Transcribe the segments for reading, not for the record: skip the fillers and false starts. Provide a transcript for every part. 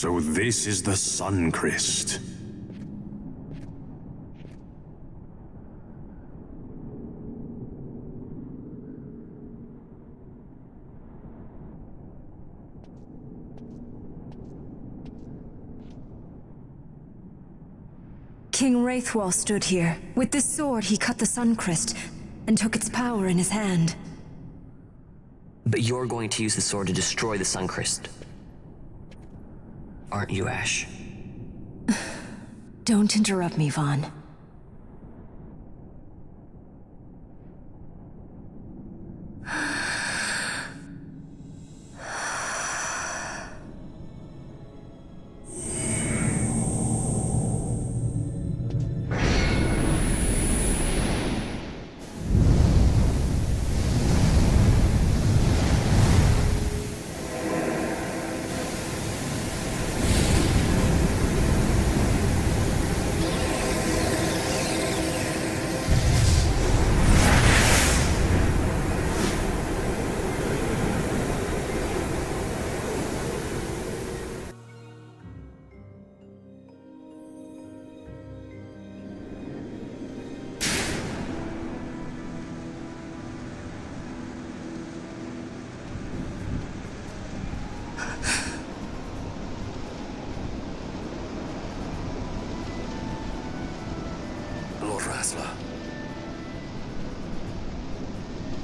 So this is the Sun Crest. King Wraithwall stood here. With this sword, he cut the Suncrest and took its power in his hand. But you're going to use the sword to destroy the Suncrest. Aren't you, Ash? Don't interrupt me, Vaughn.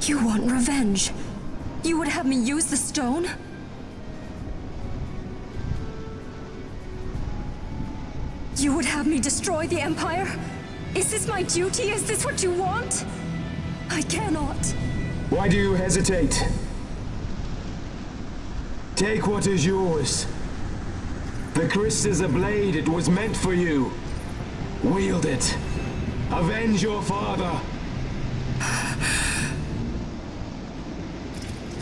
You want revenge? You would have me use the stone? You would have me destroy the Empire? Is this my duty? Is this what you want? I cannot. Why do you hesitate? Take what is yours. The Christ is a blade. It was meant for you. Wield it. Avenge your father.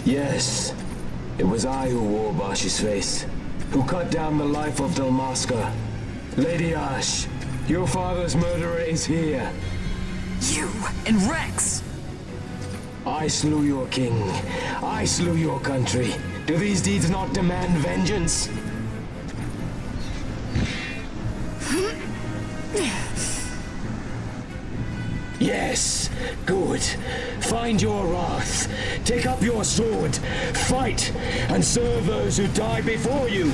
Yes, it was I who wore Bashi's face, who cut down the life of Dalmasca. Lady Ash, your father's murderer is here. You and Rex! I slew your king. I slew your country. Do these deeds not demand vengeance? Yes, good. Find your wrath. Take up your sword. Fight and serve those who died before you.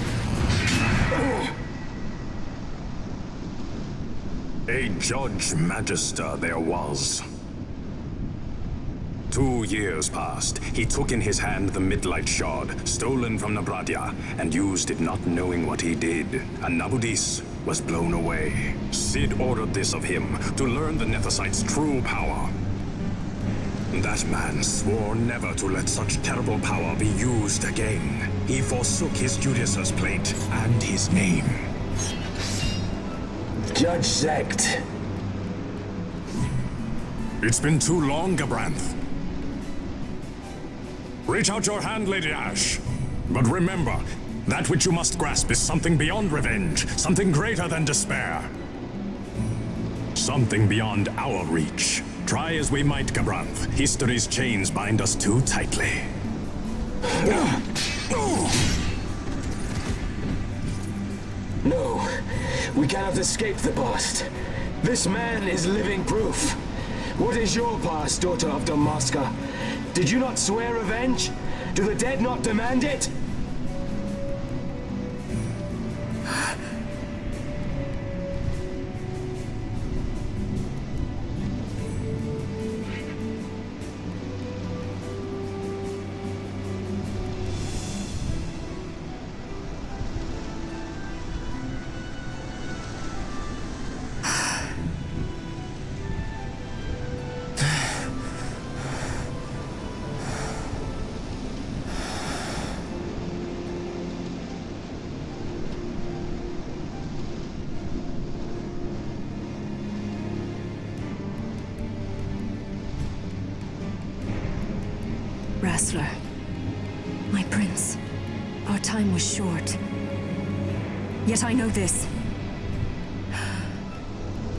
A Judge Magister there was. 2 years passed. He took in his hand the Midlight Shard, stolen from Nabradia, and used it not knowing what he did. And Nabudis was blown away. Sid ordered this of him, to learn the Nethicite's true power. That man swore never to let such terrible power be used again. He forsook his Judais's plate and his name. Judge Sect. It's been too long, Gabranth. Reach out your hand, Lady Ash. But remember, that which you must grasp is something beyond revenge, something greater than despair. Something beyond our reach. Try as we might, Gabranth, history's chains bind us too tightly. No, we cannot escape the past. This man is living proof. What is your past, daughter of Dalmasca? Did you not swear revenge? Do the dead not demand it? Wrestler, my prince, our time was short. Yet I know this.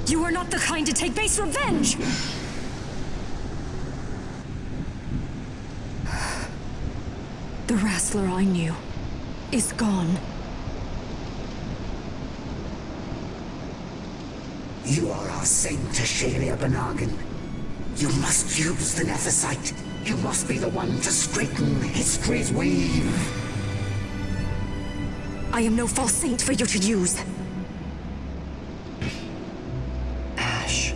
You are not the kind to take base revenge! The wrestler I knew is gone. You are our saint, Tashalia Banagin. You must use the Nephesite. You must be the one to straighten history's weave. I am no false saint for you to use. Ash.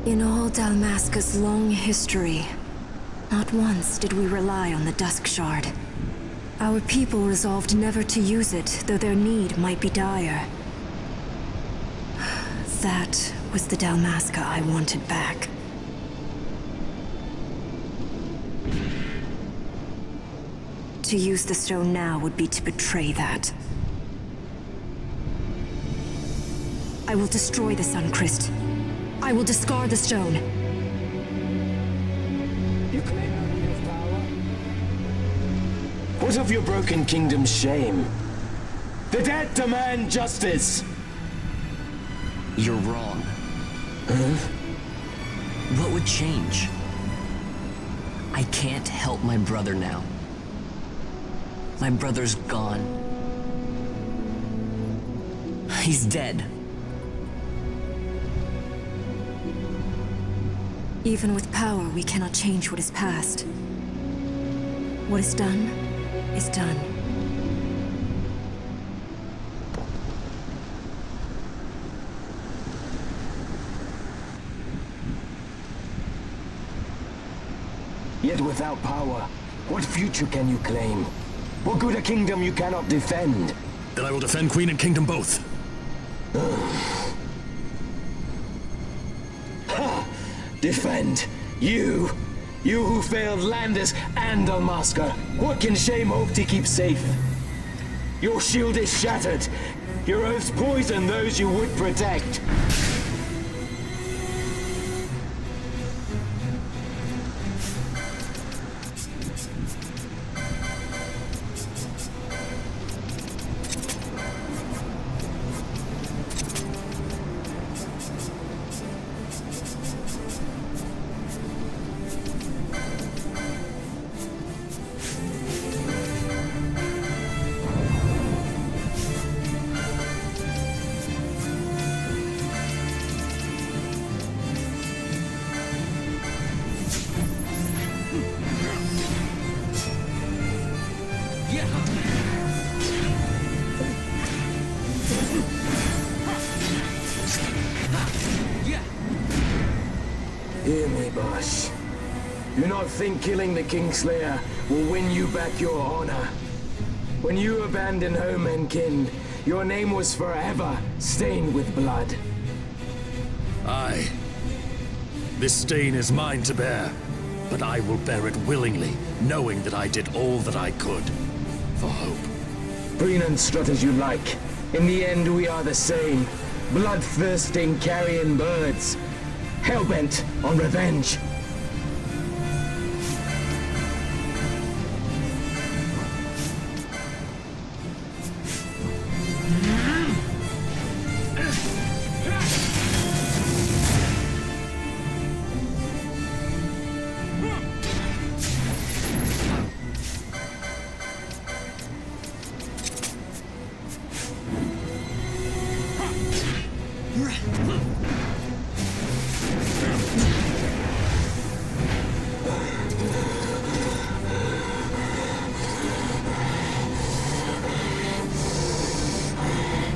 In all Dalmasca's long history, not once did we rely on the Dusk Shard. Our people resolved never to use it, though their need might be dire. That was the Dalmasca I wanted back. To use the stone now would be to betray that. I will destroy the Sun Christ. I will discard the stone. You claim only of power? What of your broken kingdom's shame? The dead demand justice! You're wrong. Huh? What would change? I can't help my brother now. My brother's gone. He's dead. Even with power, we cannot change what is past. What is done, is done. Yet without power, what future can you claim? What good a kingdom you cannot defend? Then I will defend Queen and Kingdom both. Defend? You? You who failed Landis and Dalmasca. What can shame hope to keep safe? Your shield is shattered. Your oaths poison those you would protect. Hear me, boss. Do not think killing the Kingslayer will win you back your honor. When you abandoned home and kin, your name was forever stained with blood. Aye. This stain is mine to bear, but I will bear it willingly, knowing that I did all that I could for hope. Preen and strut as you like. In the end, we are the same. Bloodthirsting carrion birds. Hellbent on revenge.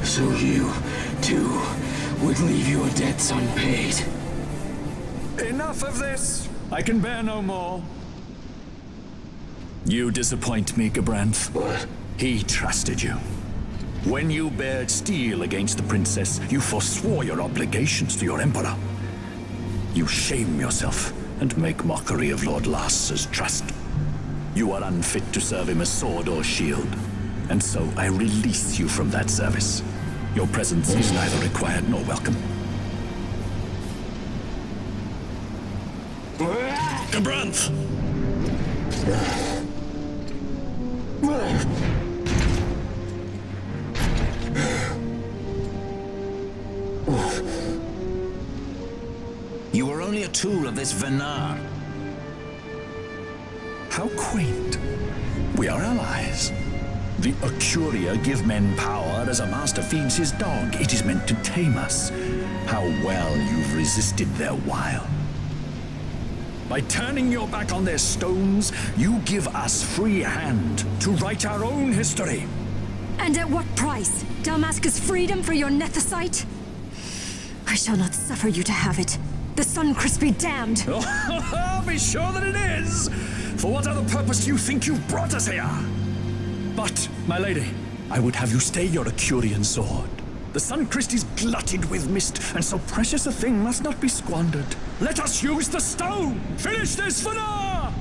So you, too, would leave your debts unpaid. Enough of this! I can bear no more. You disappoint me, Gabranth. What? He trusted you. When you bared steel against the princess, you forswore your obligations to your emperor. You shame yourself and make mockery of Lord Lars's trust. You are unfit to serve him as sword or shield, and so I release you from that service. Your presence is neither required nor welcome. Gabranth! You were only a tool of this Venar. How quaint. We are allies. The Acuria give men power far as a master feeds his dog, it is meant to tame us. How well you've resisted their wile. By turning your back on their stones, you give us free hand to write our own history. And at what price? Dalmasca's freedom for your nethicite? I shall not suffer you to have it. The Suncrest be damned! Oh, be sure that it is! For what other purpose do you think you've brought us here? But, my lady, I would have you stay your Acurian sword. The Suncrest is glutted with mist, and so precious a thing must not be squandered. Let us use the stone! Finish this for now!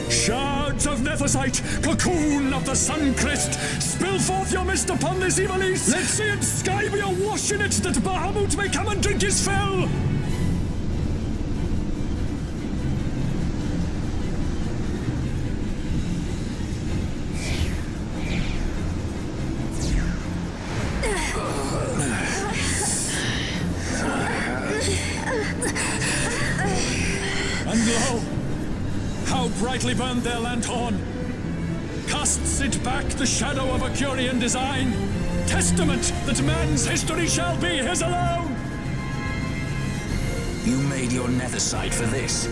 Shards of nethicite, cocoon of the Suncrest, spill forth your mist upon this evil east. Let sea and sky be awash in it, that Bahamut may come and drink his fill. And lo, how brightly burned their lanthorn! Casts it back the shadow of Acurian design, testament that man's history shall be his alone! You made your nethicite for this.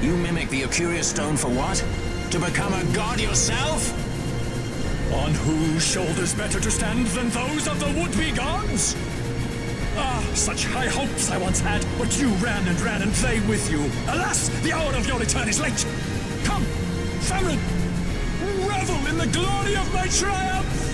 You mimic the Acuria stone for what? To become a god yourself? On whose shoulders better to stand than those of the would-be gods? Ah, such high hopes I once had, but you ran and they with you. Alas, the hour of your return is late. Come, family, revel in the glory of my triumph!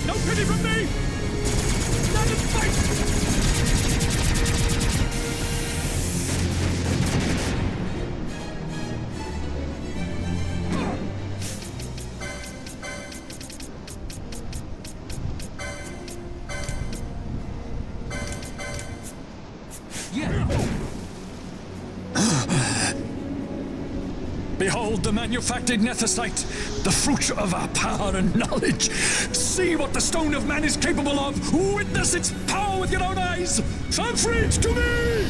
No pity from me! Stand and fight! Behold the manufactured nethicite, the fruit of our power and knowledge. See what the stone of man is capable of. Witness its power with your own eyes. Transfer it to me!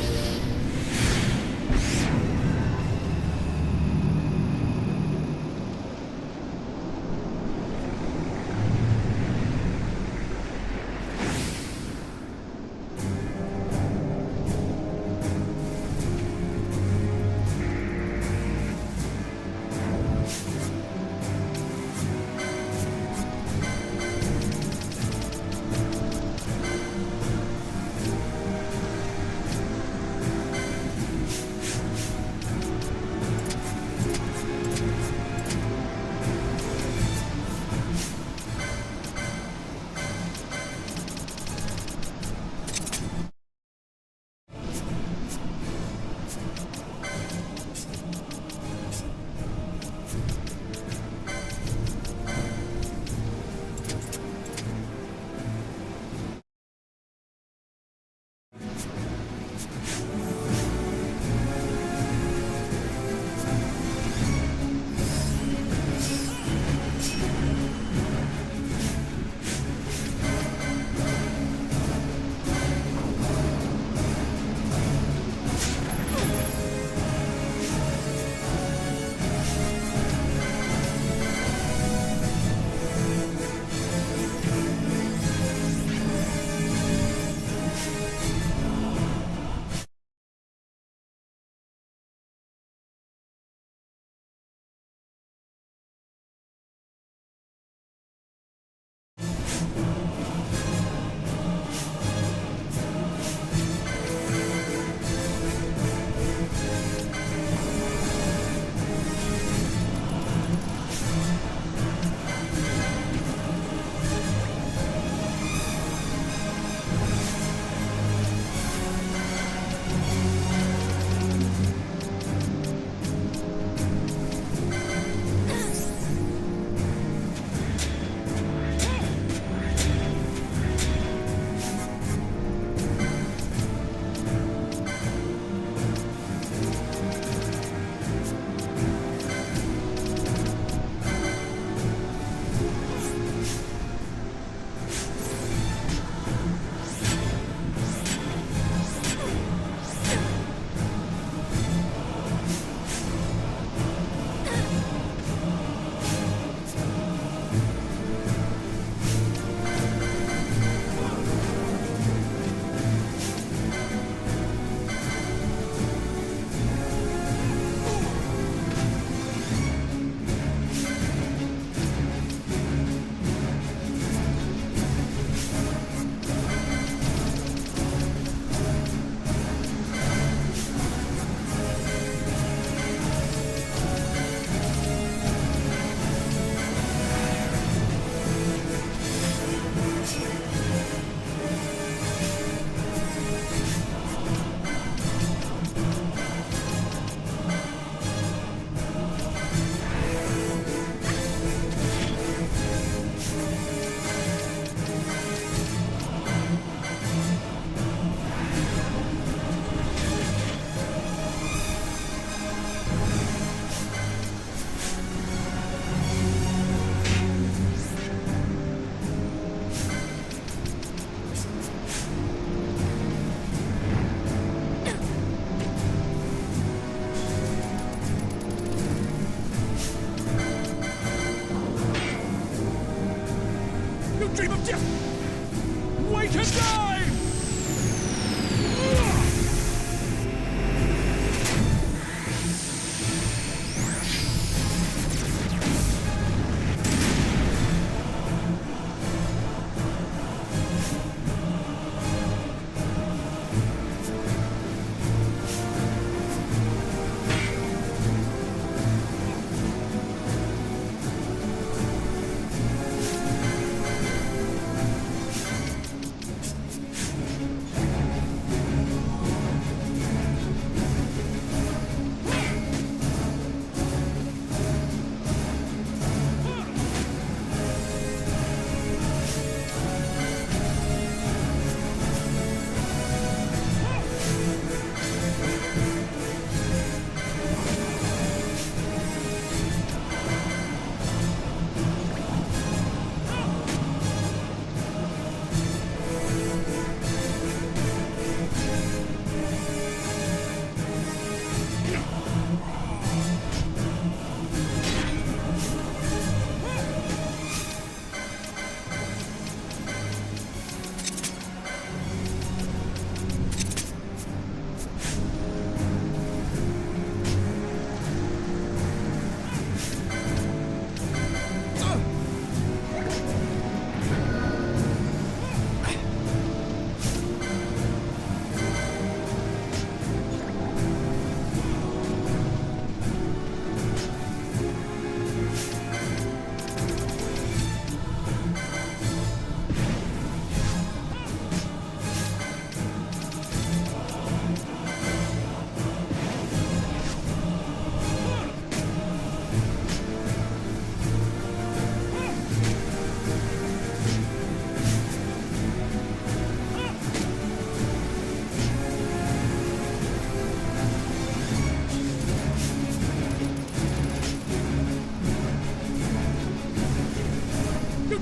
Wait and die!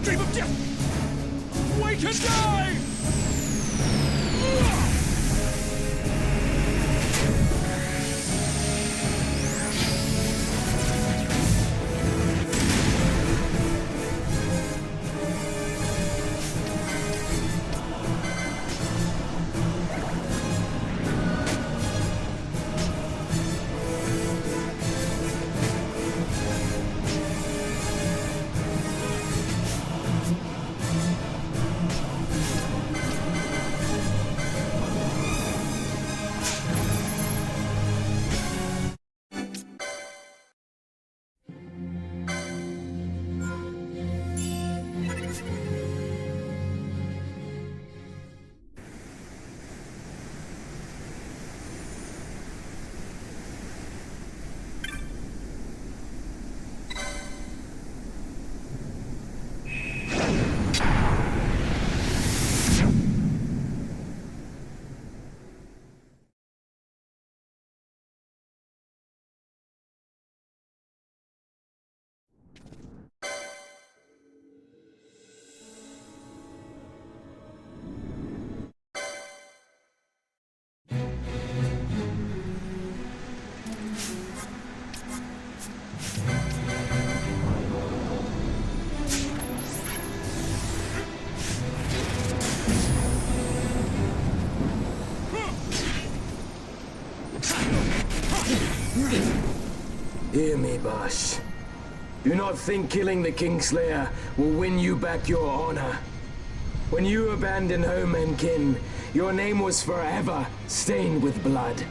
Dream of death! Wait and die! Hear me, boss. Do not think killing the Kingslayer will win you back your honor. When you abandoned home and kin, your name was forever stained with blood.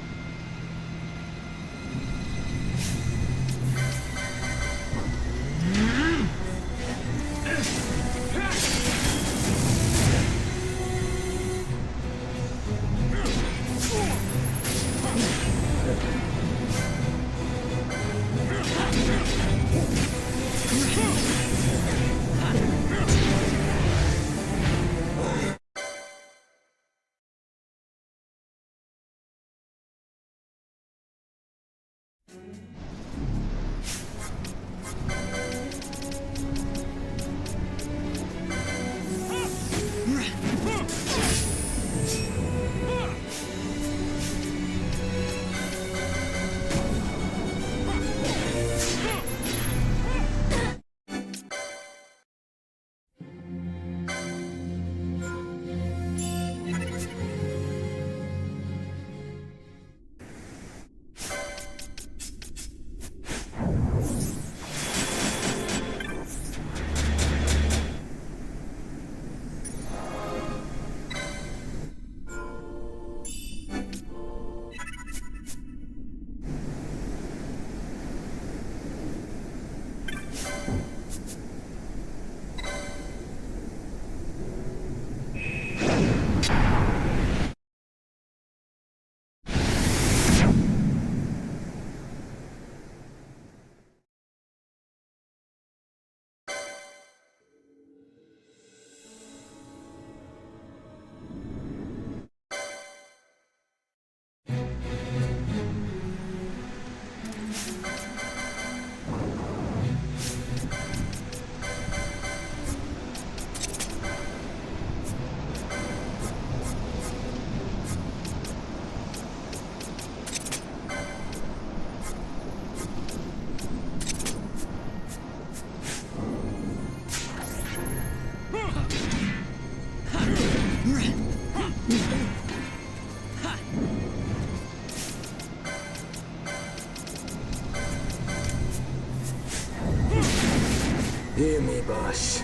Hear me, boss.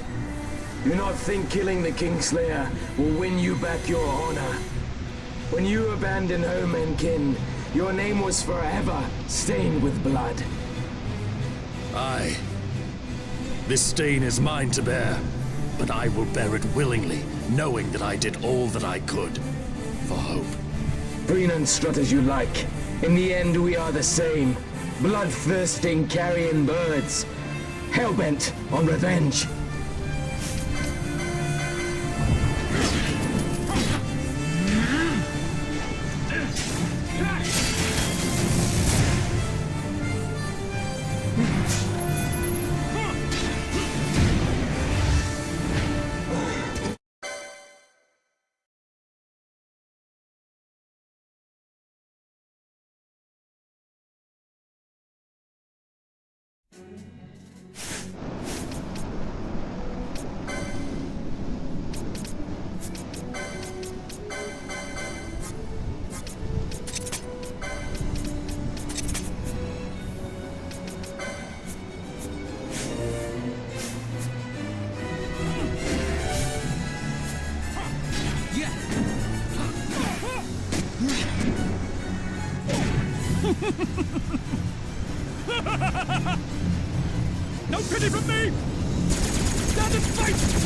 Do not think killing the Kingslayer will win you back your honor. When you abandoned home and kin, your name was forever stained with blood. Aye. This stain is mine to bear, but I will bear it willingly, knowing that I did all that I could for hope. Preen and strut as you like. In the end, we are the same. Bloodthirsting carrion birds. Hellbent on revenge. No pity from me! Stand and fight!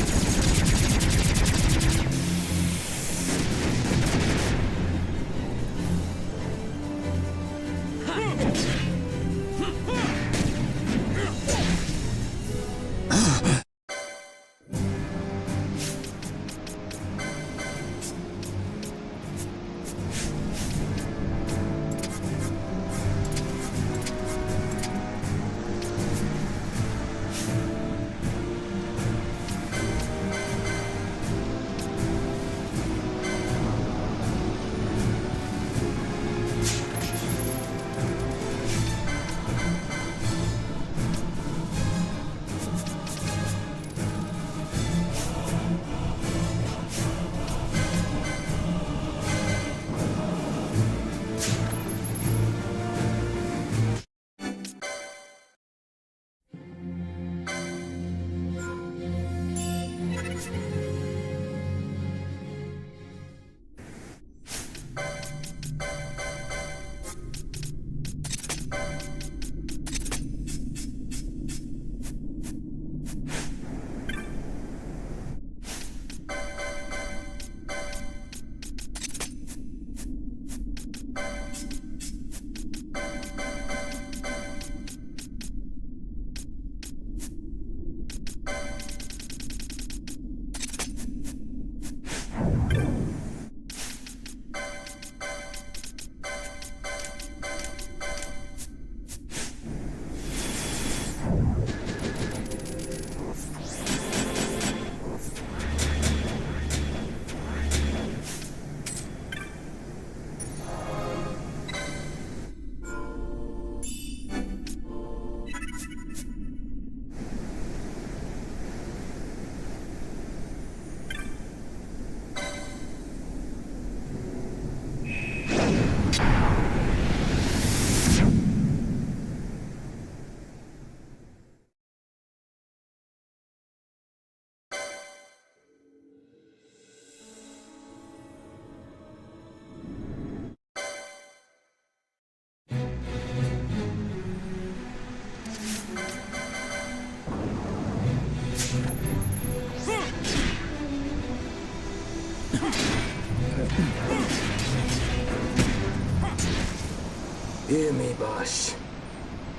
Hear me, Bosh.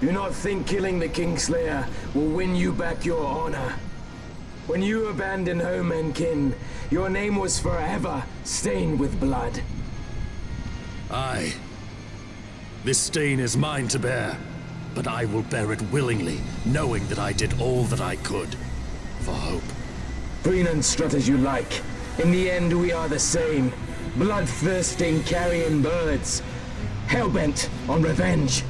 Do not think killing the Kingslayer will win you back your honor. When you abandoned home and kin, your name was forever stained with blood. Aye. This stain is mine to bear, but I will bear it willingly, knowing that I did all that I could for hope. Preen and strut as you like. In the end, we are the same. Bloodthirsting carrion birds. Hellbent on revenge.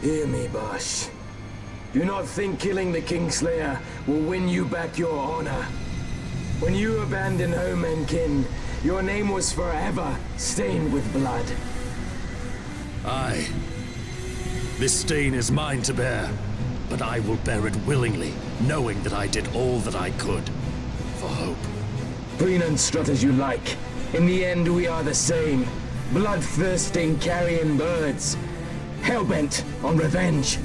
Hear me, Bosh. Do not think killing the Kingslayer will win you back your honor. When you abandoned home and kin, your name was forever stained with blood. Aye. This stain is mine to bear, but I will bear it willingly, knowing that I did all that I could for hope. Preen and strut as you like. In the end, we are the same. Bloodthirsting carrion birds. Hellbent on revenge.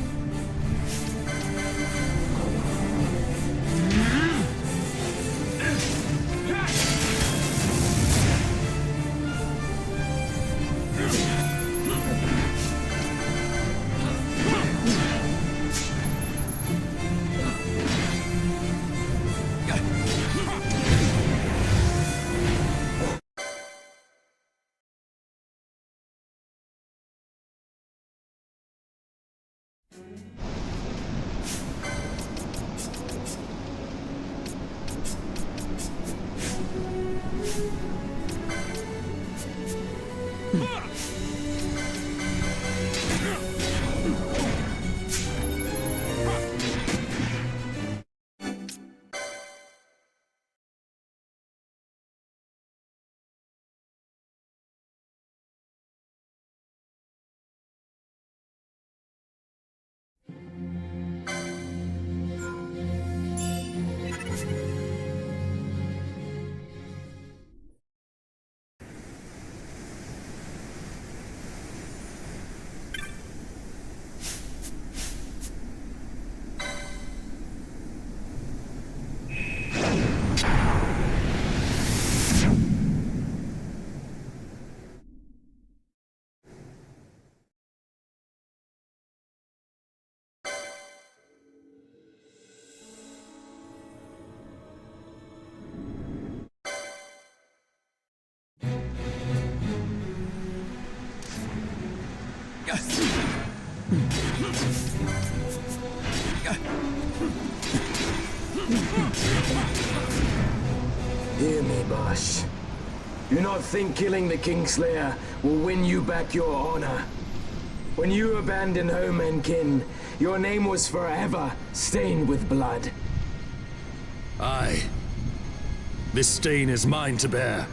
Hear me, Bosch. Do not think killing the Kingslayer will win you back your honor. When you abandoned home and kin, your name was forever stained with blood. Aye. This stain is mine to bear,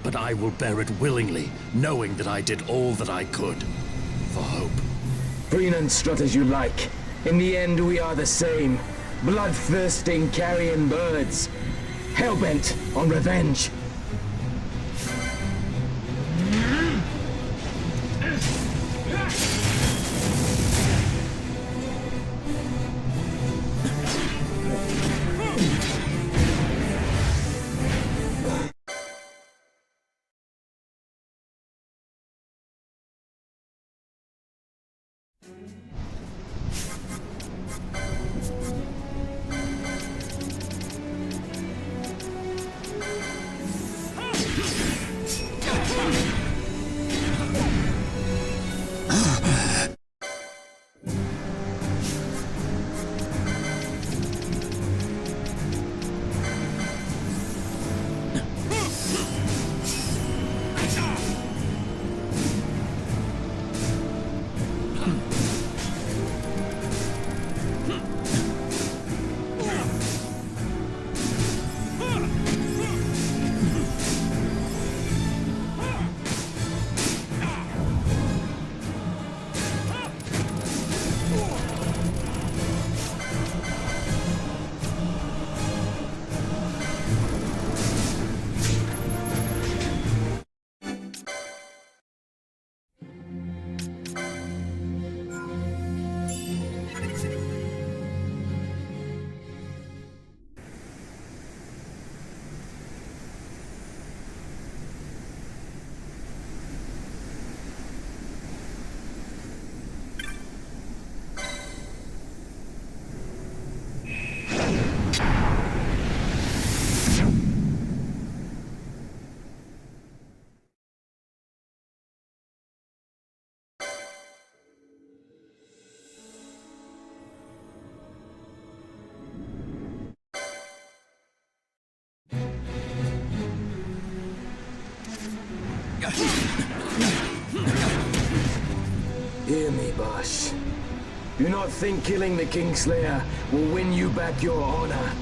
but I will bear it willingly, knowing that I did all that I could for hope. Preen and strut as you like. In the end, we are the same. Bloodthirsting carrion birds. Hellbent on revenge. Hear me, Bosch. Do not think killing the Kingslayer will win you back your honor.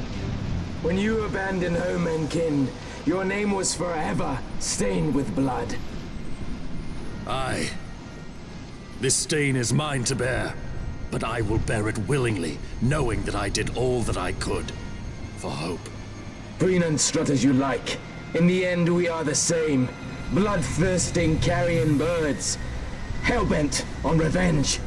When you abandoned home and kin, your name was forever stained with blood. Aye. This stain is mine to bear, but I will bear it willingly, knowing that I did all that I could for hope. Preen and strut as you like. In the end, we are the same. Bloodthirsting carrion birds. Hellbent on revenge.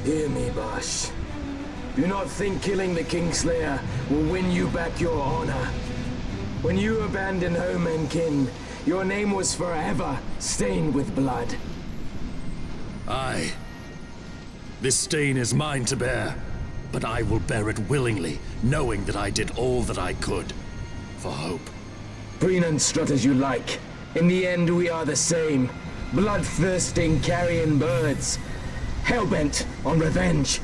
Hear me, Bosch. Do not think killing the Kingslayer will win you back your honor. When you abandoned home and kin, your name was forever stained with blood. Aye. This stain is mine to bear, but I will bear it willingly, knowing that I did all that I could for hope. Preen and strut as you like. In the end, we are the same. Bloodthirsting carrion birds. Hellbent on revenge.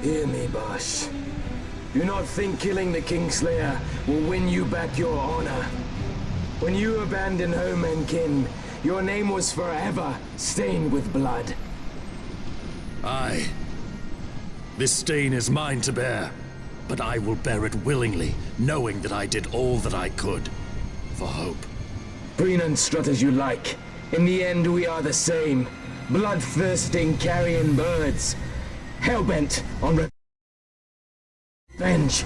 Hear me, boss. Do not think killing the Kingslayer will win you back your honor. When you abandoned home and kin, your name was forever stained with blood. Aye. This stain is mine to bear, but I will bear it willingly, knowing that I did all that I could for hope. Preen and strut as you like. In the end, we are the same. Bloodthirsting carrion birds. Hellbent on revenge.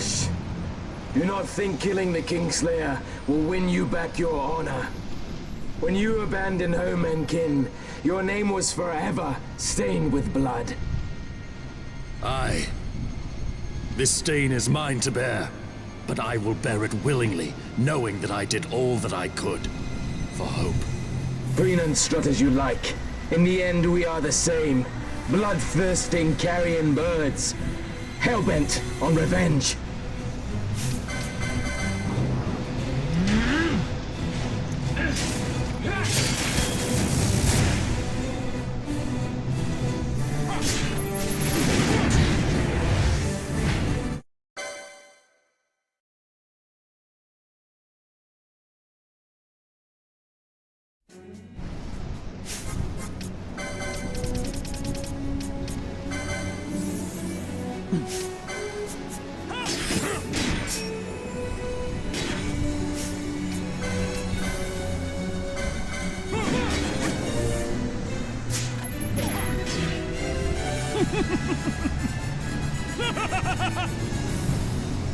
Hush. Do not think killing the Kingslayer will win you back your honor. When you abandoned home and kin, your name was forever stained with blood. Aye. This stain is mine to bear, but I will bear it willingly, knowing that I did all that I could for hope. Preen and strut as you like. In the end, we are the same. Bloodthirsting carrion birds. Hellbent on revenge.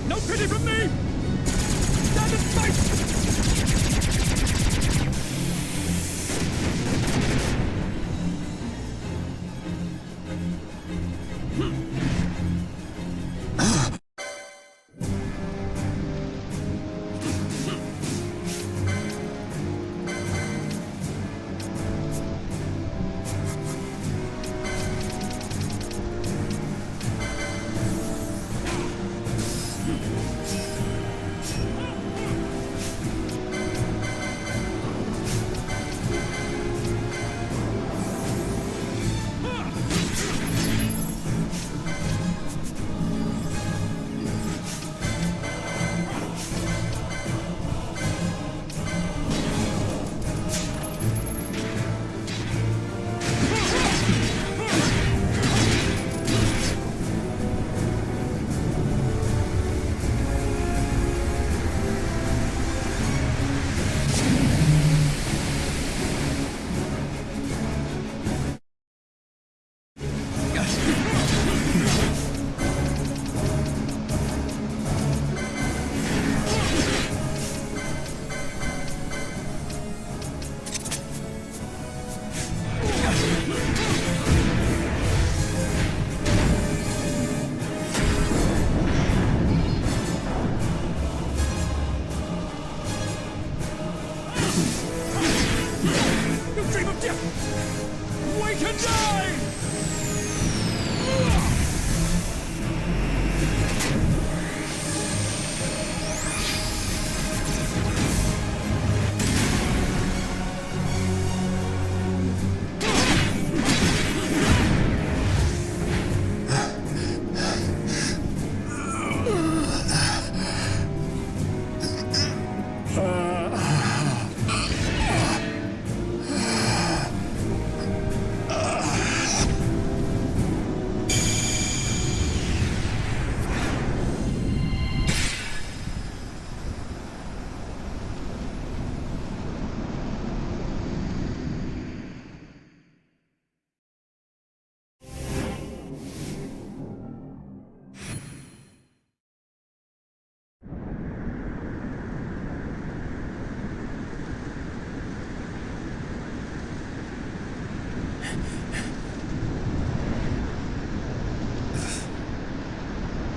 No pity from me! Stand and fight!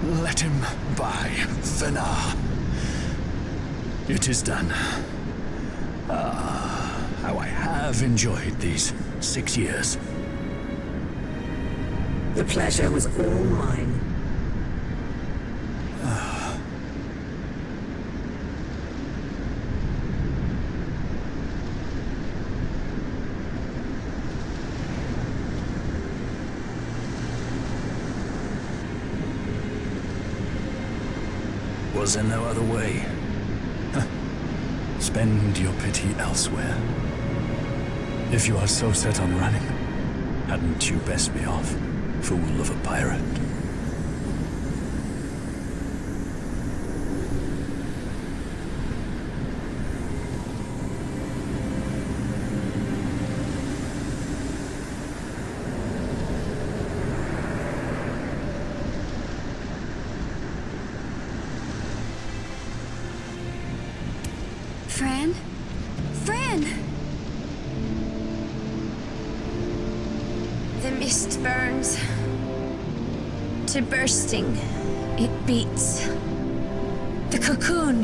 Let him by, Venar. It is done. How I have enjoyed these 6 years. The pleasure was all mine. Was there no other way? Spend your pity elsewhere. If you are so set on running, hadn't you best be off, fool of a pirate? Fran? Fran! The mist burns to bursting. It beats. The cocoon.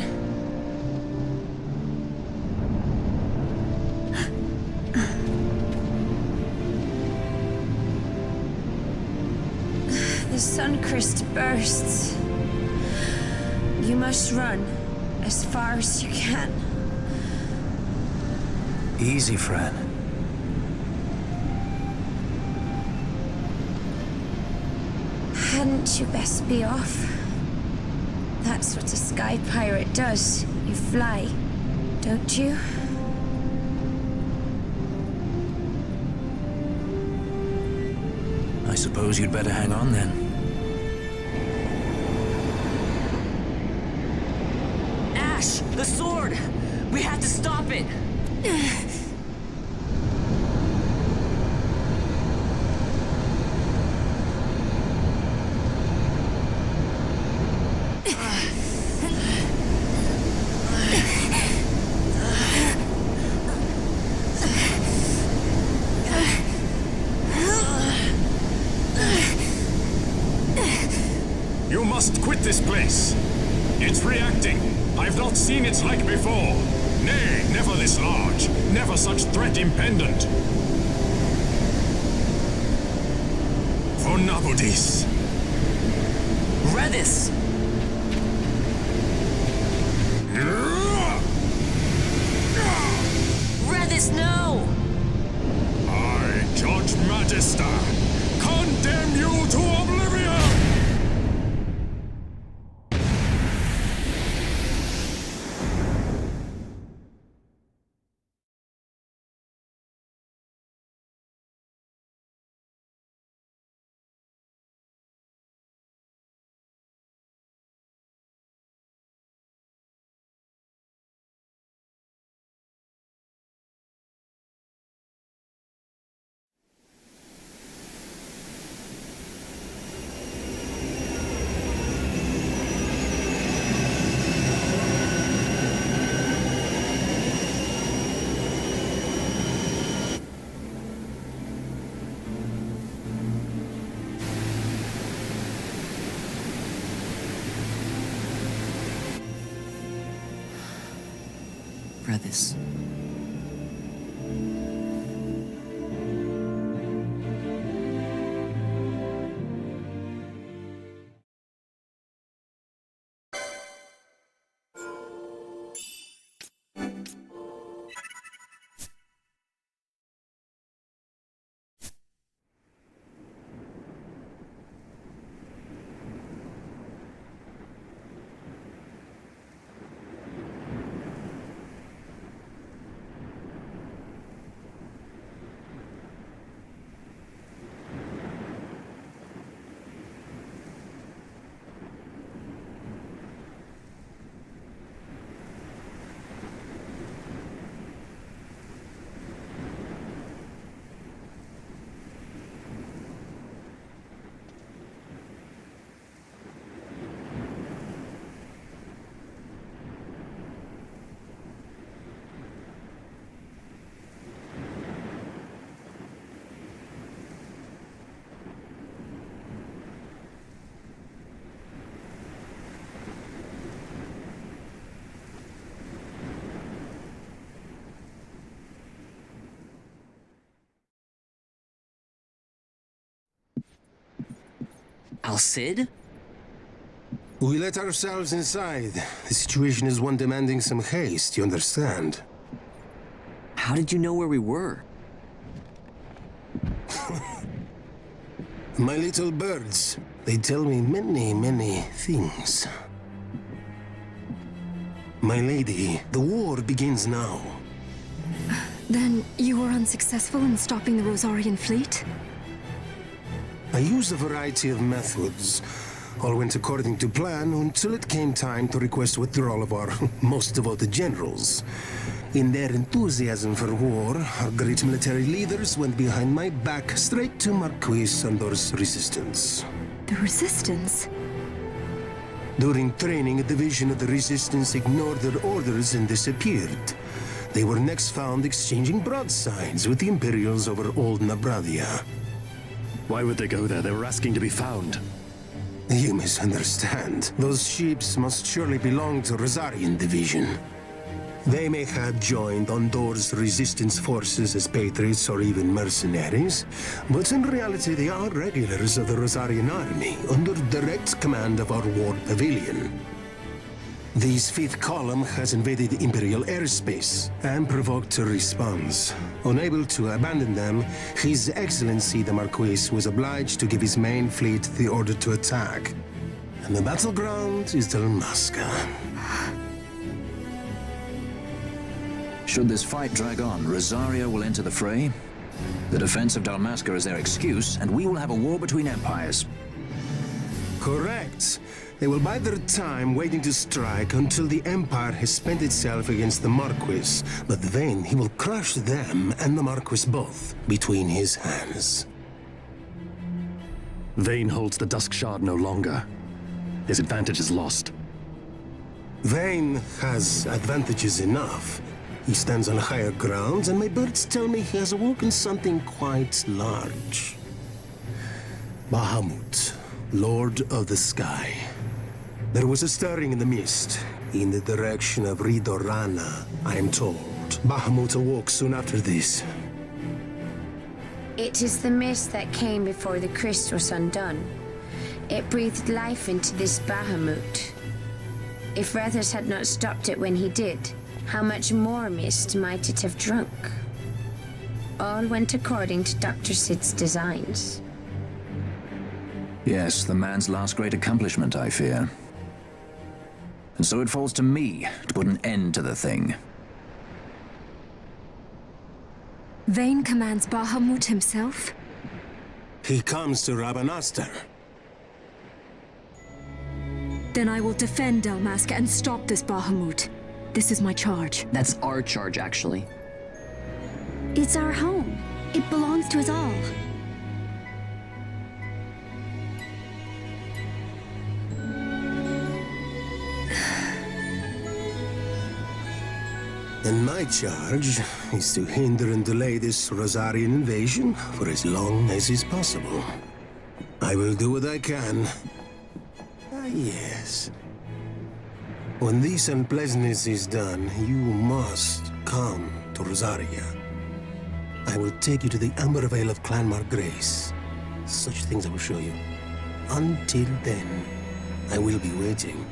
The Suncrist bursts. You must run as far as you can. Easy, Fran. Hadn't you best be off? That's what a sky pirate does. You fly, don't you? I suppose you'd better hang on then. Ash! The sword! We have to stop it! You must quit this place. It's reacting. I've not seen its like before. Nay, never this large. Never such threat impendent. For Nabudis. Redis! Redis, no! I, Judge Magister, condemn you to oblivion! Redis. Al-Cid? We let ourselves inside. The situation is one demanding some haste, you understand? How did you know where we were? My little birds. They tell me many, many things. My lady, the war begins now. Then you were unsuccessful in stopping the Rosarian fleet? I used a variety of methods. All went according to plan until it came time to request withdrawal of our most devoted generals. In their enthusiasm for war, our great military leaders went behind my back straight to Marquis Sandor's resistance. The resistance? During training, a division of the Resistance ignored their orders and disappeared. They were next found exchanging broadsides with the Imperials over Old Nabradia. Why would they go there? They were asking to be found. You misunderstand. Those ships must surely belong to Rosarian Division. They may have joined Ondor's resistance forces as patriots or even mercenaries, but in reality they are regulars of the Rosarian army, under direct command of our war pavilion. This fifth column has invaded Imperial airspace and provoked a response. Unable to abandon them, His Excellency the Marquis was obliged to give his main fleet the order to attack. And the battleground is Dalmasca. Should this fight drag on, Rosaria will enter the fray. The defense of Dalmasca is their excuse, and we will have a war between empires. Correct. They will bide their time waiting to strike until the Empire has spent itself against the Marquis. But then he will crush them and the Marquis both between his hands. Vayne holds the Dusk Shard no longer. His advantage is lost. Vayne has advantages enough. He stands on higher ground, and my birds tell me he has awoken something quite large. Bahamut, Lord of the Sky. There was a stirring in the mist, in the direction of Ridorana, I am told. Bahamut awoke soon after this. It is the mist that came before the Christ was undone. It breathed life into this Bahamut. If Rethers had not stopped it when he did, how much more mist might it have drunk? All went according to Dr. Sid's designs. Yes, the man's last great accomplishment, I fear. And so it falls to me to put an end to the thing. Vayne commands Bahamut himself? He comes to Rabanastar. Then I will defend Dalmasca and stop this Bahamut. This is my charge. That's our charge, actually. It's our home. It belongs to us all. And my charge is to hinder and delay this Rosarian invasion for as long as is possible. I will do what I can. Ah, yes. When this unpleasantness is done, you must come to Rosaria. I will take you to the Amber Vale of Clan Margrace. Such things I will show you. Until then, I will be waiting.